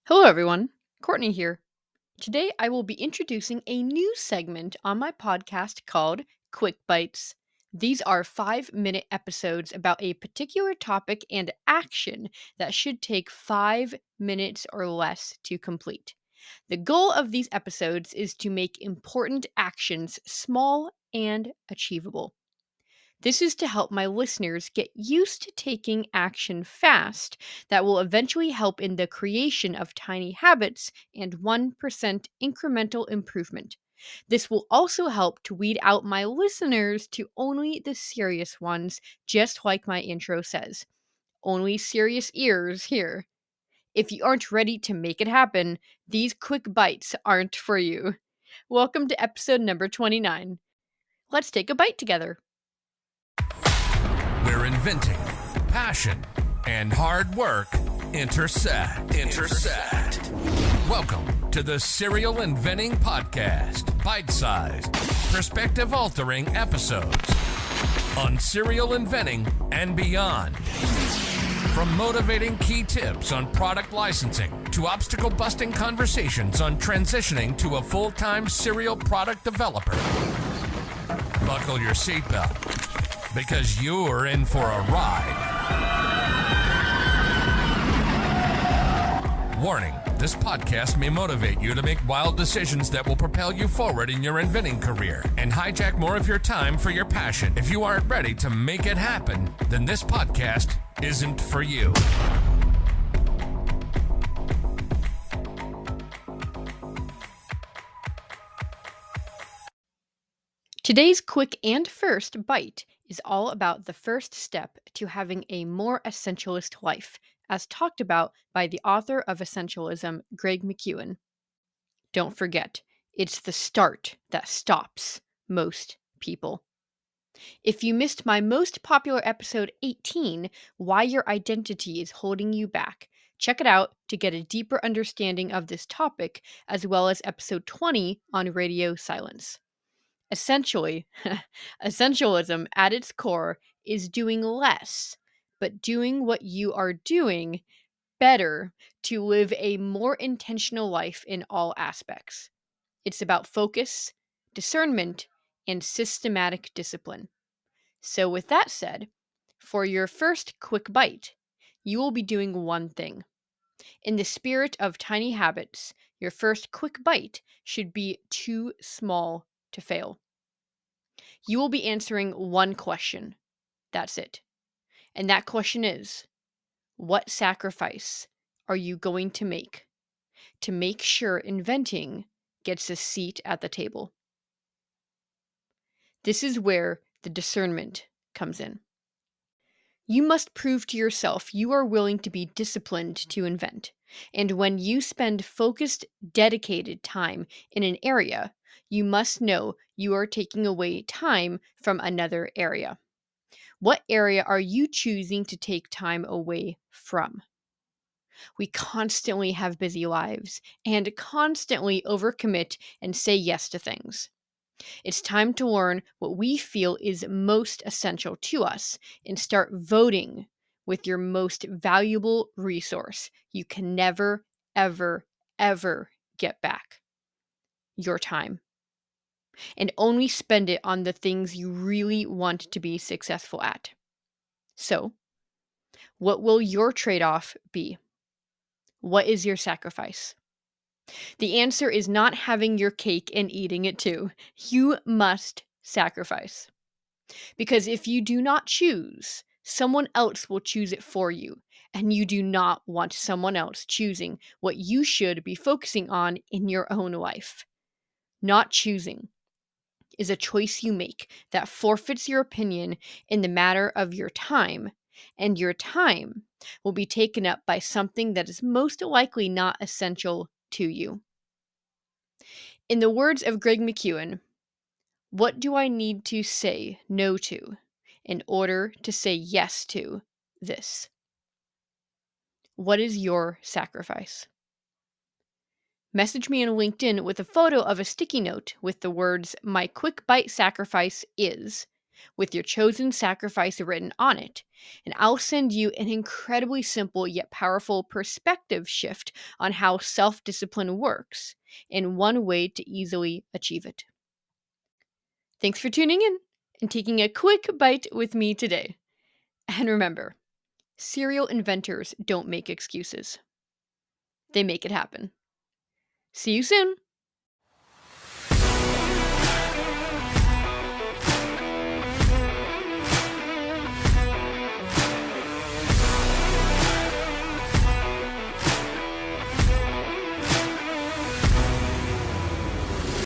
Hello, everyone. Courtney here. Today, I will be introducing a new segment on my podcast called Quick Bites. These are 5-minute episodes about a particular topic and action that should take 5 minutes or less to complete. The goal of these episodes is to make important actions small and achievable. This is to help my listeners get used to taking action fast that will eventually help in the creation of tiny habits and 1% incremental improvement. This will also help to weed out my listeners to only the serious ones, just like my intro says. Only serious ears here. If you aren't ready to make it happen, these quick bites aren't for you. Welcome to episode number 29. Let's take a bite together. Where inventing, passion, and hard work intersect. Welcome to the Serial Inventing Podcast, bite-sized, perspective-altering episodes on serial inventing and beyond. From motivating key tips on product licensing to obstacle-busting conversations on transitioning to a full-time serial product developer. Buckle your seatbelt, because you're in for a ride. Warning, this podcast may motivate you to make wild decisions that will propel you forward in your inventing career and hijack more of your time for your passion. If you aren't ready to make it happen, then this podcast isn't for you. Today's quick and first bite is all about the first step to having a more essentialist life, as talked about by the author of Essentialism, Greg McKeown. Don't forget, it's the start that stops most people. If you missed my most popular episode 18, Why Your Identity is Holding You Back, check it out to get a deeper understanding of this topic, as well as episode 20 on radio silence. Essentially, essentialism at its core is doing less, but doing what you are doing better to live a more intentional life in all aspects. It's about focus, discernment, and systematic discipline. So, with that said, for your first quick bite, you will be doing one thing. In the spirit of tiny habits, your first quick bite should be too small to fail. You will be answering one question. That's it. And that question is, what sacrifice are you going to make sure inventing gets a seat at the table? This is where the discernment comes in. You must prove to yourself you are willing to be disciplined to invent. And when you spend focused, dedicated time in an area, you must know you are taking away time from another area. What area are you choosing to take time away from? We constantly have busy lives and constantly overcommit and say yes to things. It's time to learn what we feel is most essential to us and start voting with your most valuable resource you can never, ever, ever get back: your time. And only spend it on the things you really want to be successful at. So, what will your trade-off be? What is your sacrifice? The answer is not having your cake and eating it too. You must sacrifice. Because if you do not choose, someone else will choose it for you. And you do not want someone else choosing what you should be focusing on in your own life. Not choosing is a choice you make that forfeits your opinion in the matter of your time, and your time will be taken up by something that is most likely not essential to you. In the words of Greg McKeown, what do I need to say no to in order to say yes to this? What is your sacrifice? Message me on LinkedIn with a photo of a sticky note with the words, "My quick bite sacrifice is," with your chosen sacrifice written on it. And I'll send you an incredibly simple yet powerful perspective shift on how self discipline works and one way to easily achieve it. Thanks for tuning in and taking a quick bite with me today. And remember, serial inventors don't make excuses, they make it happen. See you soon.